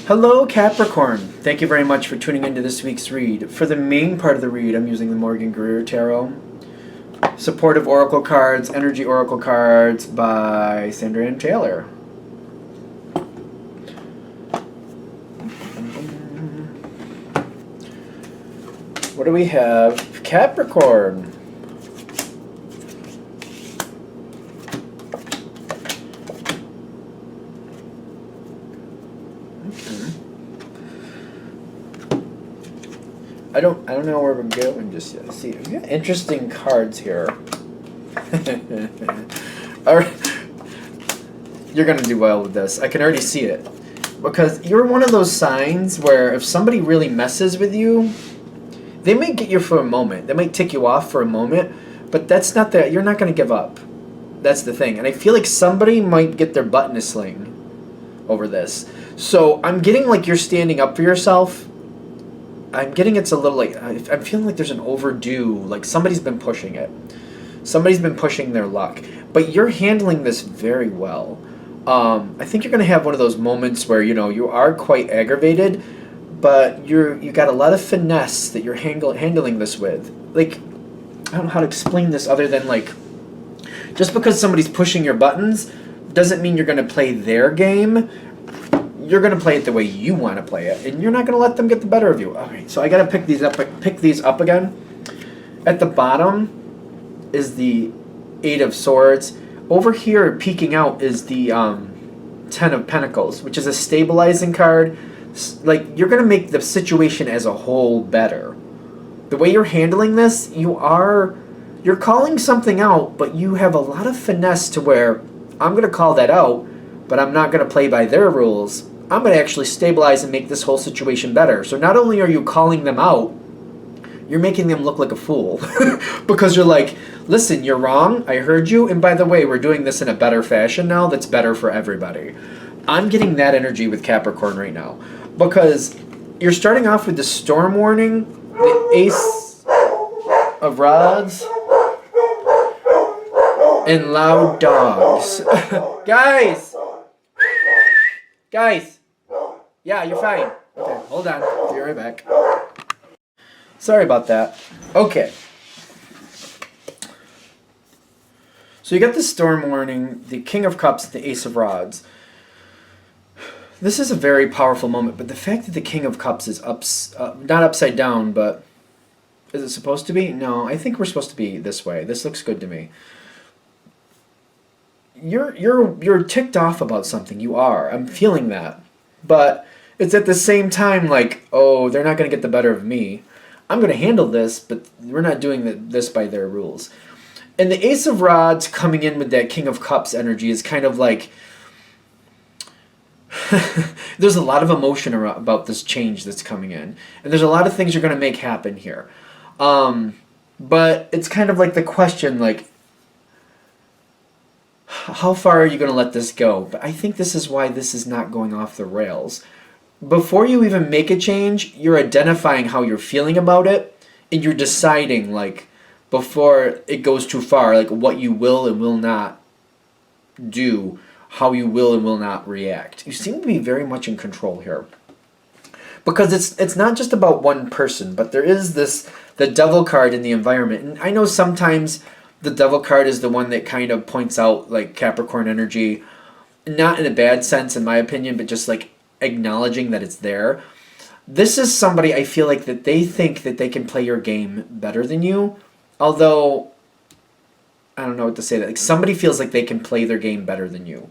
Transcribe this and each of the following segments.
Hello, Capricorn. Thank you very much for tuning into this week's read. For the main part of the read, I'm using the Morgan Greer Tarot. Supportive Oracle cards, Energy Oracle cards by Sandra Ann Taylor. What do we have? Capricorn. I don't know where we're going just yet. See, we got interesting cards here. Alright. You're gonna do well with this. I can already see it. Because you're one of those signs where if somebody really messes with you, they might get you for a moment. They might tick you off for a moment, but that's not that. You're not gonna give up. That's the thing. And I feel like somebody might get their butt in a sling over this. So I'm getting like you're standing up for yourself. I'm getting it's a little like, I'm feeling like there's an overdue, like somebody's been pushing it. Somebody's been pushing their luck. But you're handling this very well. I think you're going to have one of those moments where, you know, you are quite aggravated, but you got a lot of finesse that you're handling this with. Like, I don't know how to explain this other than like, just because somebody's pushing your buttons doesn't mean you're going to play their game. You're going to play it the way you want to play it, and you're not going to let them get the better of you. Okay, so I got to pick these up again. At the bottom is the Eight of Swords. Over here, peeking out is the Ten of Pentacles, which is a stabilizing card. Like, you're going to make the situation as a whole better. The way you're handling this, you're calling something out, but you have a lot of finesse to where I'm going to call that out, but I'm not going to play by their rules. I'm going to actually stabilize and make this whole situation better. So not only are you calling them out, you're making them look like a fool. Because you're like, listen, you're wrong, I heard you, and by the way, we're doing this in a better fashion now that's better for everybody. I'm getting that energy with Capricorn right now. Because you're starting off with the Storm Warning, the Ace of Rods, and Loud Dogs. Guys! Guys! Yeah, you're fine. Okay, hold on. Be right back. Sorry about that. Okay. So you got the Storm Warning, the King of Cups, the Ace of Rods. This is a very powerful moment, but the fact that the King of Cups is not upside down, but is it supposed to be? No, I think we're supposed to be this way. This looks good to me. You're ticked off about something. You are. I'm feeling that. But it's at the same time like, oh, they're not going to get the better of me. I'm going to handle this, but we're not doing this by their rules. And the Ace of Rods coming in with that King of Cups energy is kind of like, there's a lot of emotion about this change that's coming in. And there's a lot of things you're going to make happen here. But it's kind of like the question, like, how far are you going to let this go? But I think this is why this is not going off the rails. Before you even make a change, you're identifying how you're feeling about it, and you're deciding, like, before it goes too far, like, what you will and will not do, how you will and will not react. You seem to be very much in control here. Because it's not just about one person, but there is the Devil card in the environment. And I know sometimes the Devil card is the one that kind of points out, like, Capricorn energy, not in a bad sense, in my opinion, but just, like, acknowledging that it's there. This is somebody I feel like that they think that they can play your game better than you, although I don't know what to say. That like somebody feels like they can play their game better than you.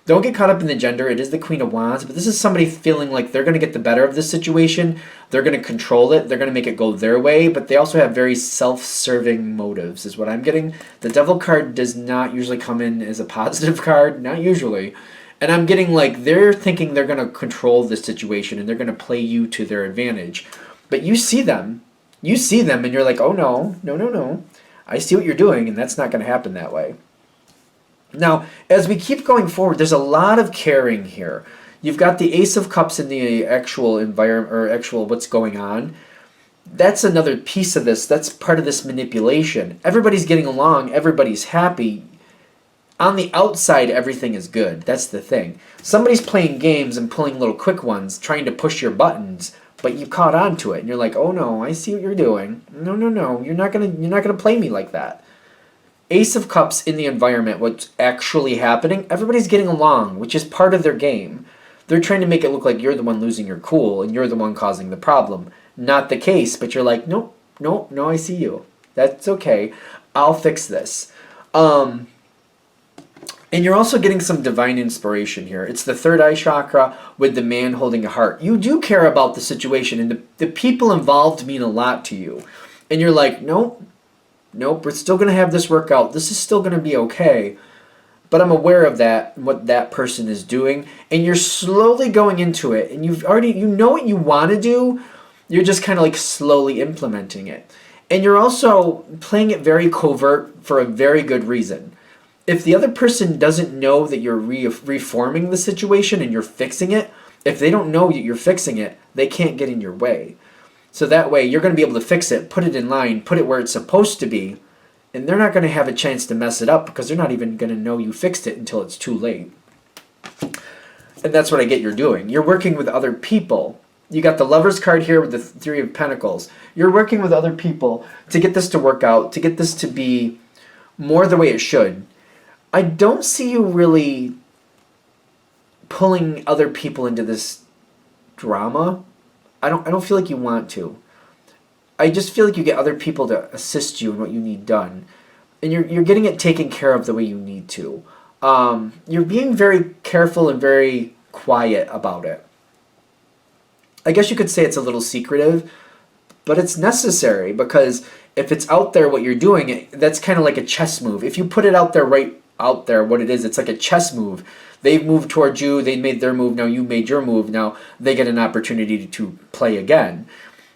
Don't get caught up in the gender. It is the Queen of Wands, but this is somebody feeling like they're going to get the better of this situation. They're going to control it. They're going to make it go their way, but they also have very self-serving motives is what I'm getting. The Devil card does not usually come in as a positive card, not usually. And I'm getting like they're thinking they're going to control this situation and they're going to play you to their advantage. But you see them. You see them and you're like, oh no, no, no, no. I see what you're doing and that's not going to happen that way. Now, as we keep going forward, there's a lot of caring here. You've got the Ace of Cups in the actual environment, or actual what's going on. That's another piece of this. That's part of this manipulation. Everybody's getting along. Everybody's happy. On the outside, everything is good. That's the thing. Somebody's playing games and pulling little quick ones, trying to push your buttons, but you caught on to it, and you're like, oh no, I see what you're doing. No, no, no, you're not gonna play me like that. Ace of Cups in the environment, what's actually happening, everybody's getting along, which is part of their game. They're trying to make it look like you're the one losing your cool and you're the one causing the problem. Not the case, but you're like, nope, nope, no, I see you. That's okay. I'll fix this. And you're also getting some divine inspiration here. It's the third eye chakra with the man holding a heart. You do care about the situation, and the people involved mean a lot to you. And you're like, nope, nope, we're still going to have this work out. This is still going to be okay. But I'm aware of that, what that person is doing. And you're slowly going into it. And you know what you want to do. You're just kind of like slowly implementing it. And you're also playing it very covert for a very good reason. If the other person doesn't know that you're reforming the situation and you're fixing it, if they don't know that you're fixing it, they can't get in your way. So that way, you're going to be able to fix it, put it in line, put it where it's supposed to be, and they're not going to have a chance to mess it up because they're not even going to know you fixed it until it's too late. And that's what I get you're doing. You're working with other people. You got the Lover's card here with the Three of Pentacles. You're working with other people to get this to work out, to get this to be more the way it should. I don't see you really pulling other people into this drama. I don't feel like you want to. I just feel like you get other people to assist you in what you need done. And you're getting it taken care of the way you need to. You're being very careful and very quiet about it. I guess you could say it's a little secretive, but it's necessary because if it's out there what you're doing, that's kind of like a chess move. If you put it out there right out there what it is, it's like a chess move. They've moved towards you, they made their move, now you made your move, now they get an opportunity to play again.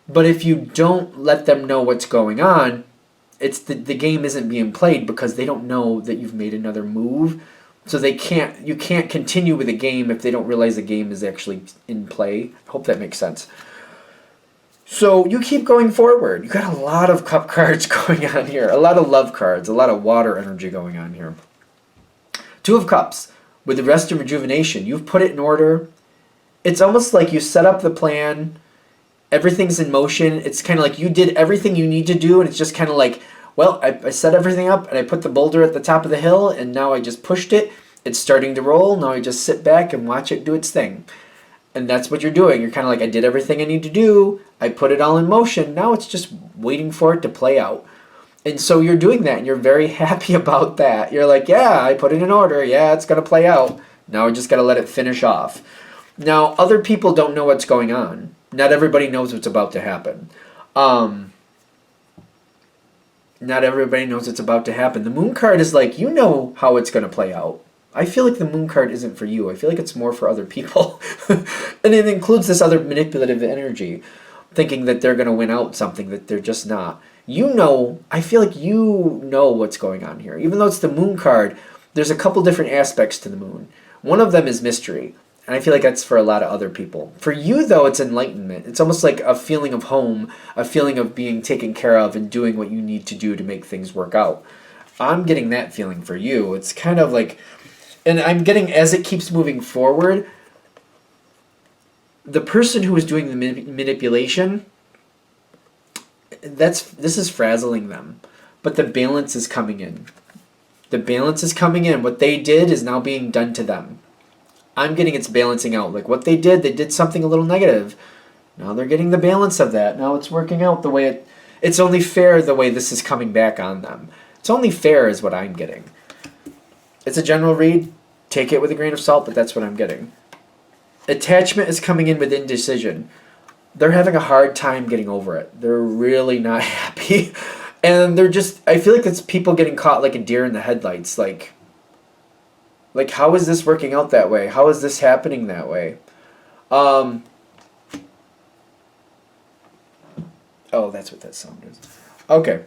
But if you don't let them know what's going on, it's the game isn't being played because they don't know that you've made another move. So you can't continue with the game if they don't realize the game is actually in play. I hope that makes sense. So you keep going forward. You got a lot of cup cards going on here, a lot of love cards, a lot of water energy going on here. Two of Cups with the rest of rejuvenation. You've put it in order. It's almost like you set up the plan. Everything's in motion. It's kind of like you did everything you need to do, and it's just kind of like, well, I set everything up, and I put the boulder at the top of the hill, and now I just pushed it. It's starting to roll. Now I just sit back and watch it do its thing. And that's what you're doing. You're kind of like, I did everything I need to do. I put it all in motion. Now it's just waiting for it to play out. And so you're doing that, and you're very happy about that. You're like, yeah, I put it in order. Yeah, it's going to play out. Now I just got to let it finish off. Now, other people don't know what's going on. Not everybody knows what's about to happen. Not everybody knows what's about to happen. The Moon card is like, you know how it's going to play out. I feel like the Moon card isn't for you. I feel like it's more for other people. And it includes this other manipulative energy, thinking that they're going to win out something that they're just not. You know, I feel like you know what's going on here. Even though it's the Moon card, there's a couple different aspects to the Moon. One of them is mystery. And I feel like that's for a lot of other people. For you, though, it's enlightenment. It's almost like a feeling of home, a feeling of being taken care of and doing what you need to do to make things work out. I'm getting that feeling for you. It's kind of like, and I'm getting, as it keeps moving forward, the person who is doing the manipulation, this is frazzling them. But the balance is coming in. The balance is coming in. What they did is now being done to them. I'm getting it's balancing out. Like what they did something a little negative. Now they're getting the balance of that. Now it's working out the way it's only fair the way this is coming back on them. It's only fair is what I'm getting. It's a general read. Take it with a grain of salt, but that's what I'm getting. Attachment is coming in with indecision. They're having a hard time getting over it. They're really not happy. And they're just, I feel like it's people getting caught like a deer in the headlights. Like, how is this working out that way? How is this happening that way? Oh, that's what that sound is. Okay.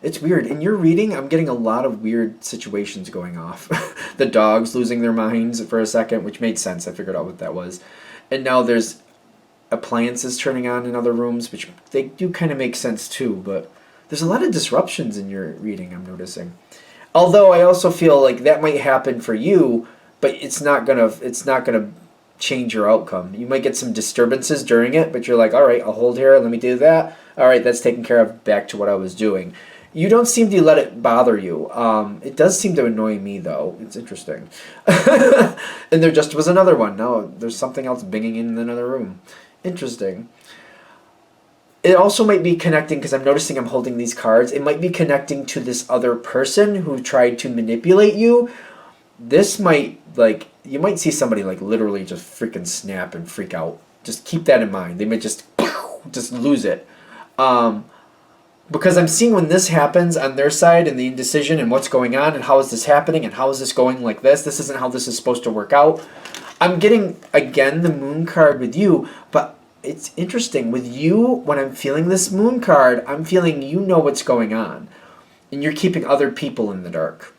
It's weird. In your reading, I'm getting a lot of weird situations going off. The dogs losing their minds for a second, which made sense. I figured out what that was. And now there's appliances turning on in other rooms, which they do kind of make sense too, but there's a lot of disruptions in your reading, I'm noticing. Although I also feel like that might happen for you, but it's not gonna change your outcome. You might get some disturbances during it, but you're like, all right, I'll hold here. Let me do that. All right, that's taken care of. Back to what I was doing. You don't seem to let it bother you. It does seem to annoy me, though. It's interesting. And there just was another one. No, there's something else binging in another room. Interesting. It also might be connecting, because I'm noticing I'm holding these cards. It might be connecting to this other person who tried to manipulate you. This might, like, you might see somebody, like, literally just freaking snap and freak out. Just keep that in mind. They might just lose it. Because I'm seeing when this happens on their side and the indecision and what's going on and how is this happening and how is this going like this. This isn't how this is supposed to work out. I'm getting, again, the moon card with you, but it's interesting. With you, when I'm feeling this moon card, I'm feeling you know what's going on. And you're keeping other people in the dark.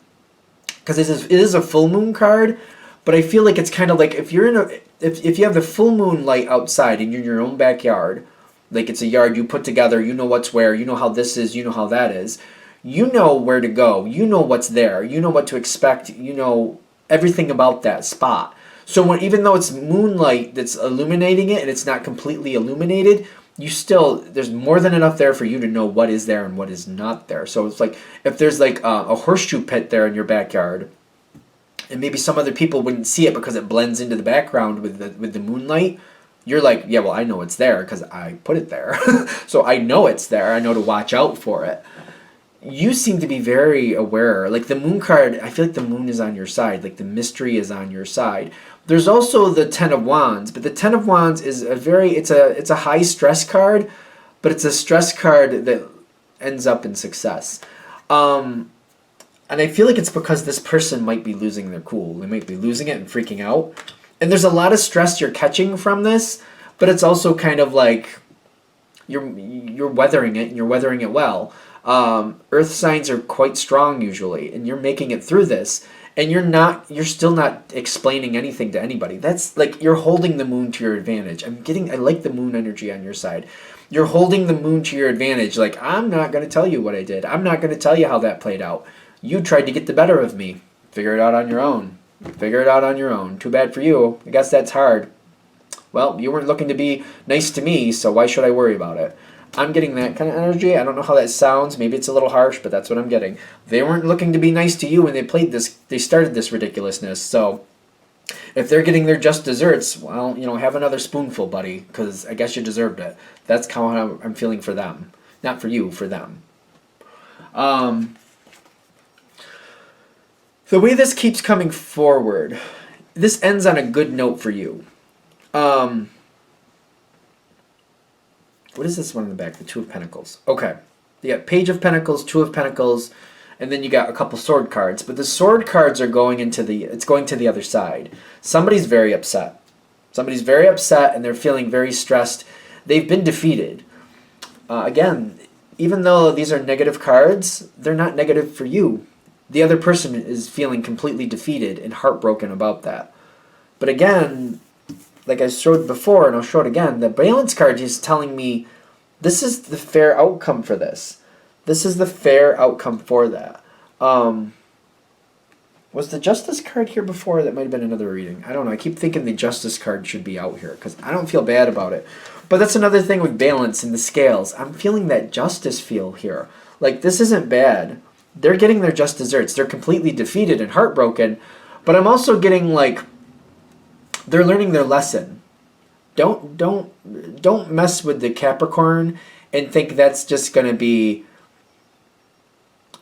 Because it is a full moon card, but I feel like it's kind of like if you're if you have the full moon light outside and you're in your own backyard, like it's a yard you put together, you know what's where, you know how this is, you know how that is. You know where to go, you know what's there, you know what to expect, you know everything about that spot. So even though it's moonlight that's illuminating it and it's not completely illuminated, there's more than enough there for you to know what is there and what is not there. So it's like if there's like a horseshoe pit there in your backyard, and maybe some other people wouldn't see it because it blends into the background with the moonlight. You're like, yeah, well, I know it's there because I put it there. So I know it's there. I know to watch out for it. You seem to be very aware. Like the moon card, I feel like the moon is on your side. Like the mystery is on your side. There's also the Ten of Wands, but the Ten of Wands is it's a high stress card, but it's a stress card that ends up in success. And I feel like it's because this person might be losing their cool. They might be losing it and freaking out. And there's a lot of stress you're catching from this, but it's also kind of like you're weathering it, and you're weathering it well. Earth signs are quite strong usually, and you're making it through this, and you're still not explaining anything to anybody. That's like you're holding the moon to your advantage. I like the moon energy on your side. You're holding the moon to your advantage. Like, I'm not going to tell you what I did. I'm not going to tell you how that played out. You tried to get the better of me. Figure it out on your own. Figure it out on your own. Too bad for you. I guess that's hard. Well, you weren't looking to be nice to me, so why should I worry about it? I'm getting that kind of energy. I don't know how that sounds. Maybe it's a little harsh, but that's what I'm getting. They weren't looking to be nice to you when they started this ridiculousness. So if they're getting their just desserts, well, have another spoonful, buddy, because I guess you deserved it. That's how I'm feeling for them. Not for you, for them. The way this keeps coming forward, this ends on a good note for you. What is this one in the back? The Two of Pentacles. Okay. You got Page of Pentacles, Two of Pentacles, and then you got a couple sword cards. But the sword cards are going to the other side. Somebody's very upset. Somebody's very upset, and they're feeling very stressed. They've been defeated. Again, even though these are negative cards, they're not negative for you. The other person is feeling completely defeated and heartbroken about that. But again, like I showed before, and I'll show it again, the balance card is telling me this is the fair outcome for this. This is the fair outcome for that. Was the Justice card here before? That might have been another reading. I don't know. I keep thinking the Justice card should be out here because I don't feel bad about it. But that's another thing with balance and the scales. I'm feeling that Justice feel here. Like, this isn't bad. They're getting their just desserts. They're completely defeated and heartbroken. But I'm also getting, like, they're learning their lesson. Don't mess with the Capricorn and think that's just going to be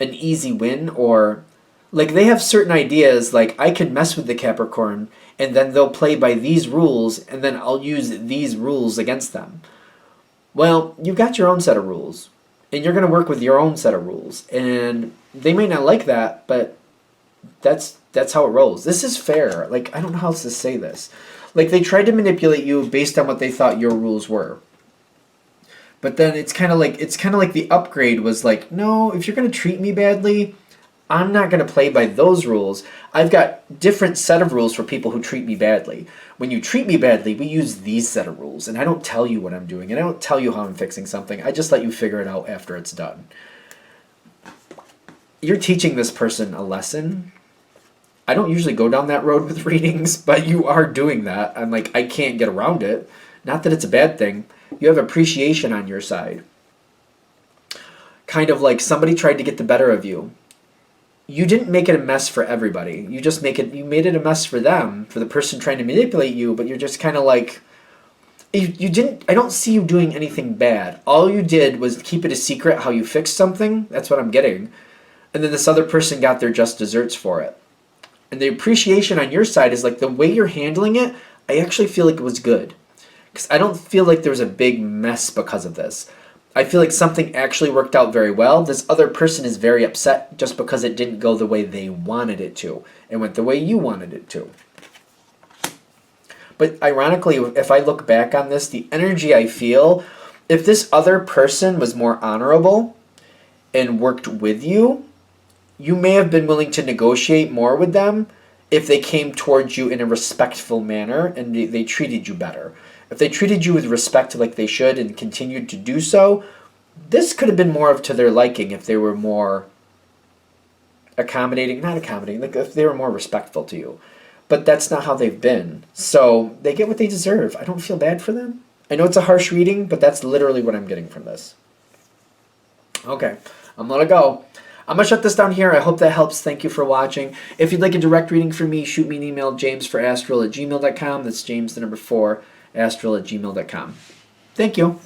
an easy win, or like they have certain ideas like I can mess with the Capricorn and then they'll play by these rules and then I'll use these rules against them. Well, you've got your own set of rules and you're going to work with your own set of rules, and they may not like that, but that's how it rolls. This is fair. Like, I don't know how else to say this. Like, they tried to manipulate you based on what they thought your rules were. But then it's kind of like the upgrade was like, no, if you're going to treat me badly, I'm not going to play by those rules. I've got different set of rules for people who treat me badly. When you treat me badly, we use these set of rules, and I don't tell you what I'm doing, and I don't tell you how I'm fixing something. I just let you figure it out after it's done. you're teaching this person a lesson. I don't usually go down that road with readings, but you are doing that. I'm like, I can't get around it. Not that it's a bad thing. You have appreciation on your side. Kind of like somebody tried to get the better of you. You didn't make it a mess for everybody. You made it a mess for them, for the person trying to manipulate you, but you're just kind of like, you didn't, I don't see you doing anything bad. All you did was keep it a secret how you fixed something. That's what I'm getting. And then this other person got their just desserts for it. And the appreciation on your side is like the way you're handling it, I actually feel like it was good. Because I don't feel like there was a big mess because of this. I feel like something actually worked out very well. This other person is very upset just because it didn't go the way they wanted it to. It went the way you wanted it to. But ironically, if I look back on this, the energy I feel, if this other person was more honorable and worked with you, you may have been willing to negotiate more with them if they came towards you in a respectful manner and they treated you better. If they treated you with respect like they should and continued to do so, this could have been more of to their liking if they were more not accommodating, like if they were more respectful to you. But that's not how they've been. So they get what they deserve. I don't feel bad for them. I know it's a harsh reading, but that's literally what I'm getting from this. Okay, I'm gonna go. I'm going to shut this down here. I hope that helps. Thank you for watching. If you'd like a direct reading from me, shoot me an email, jamesforastral@gmail.com. That's James, the number 4, astral@gmail.com. Thank you.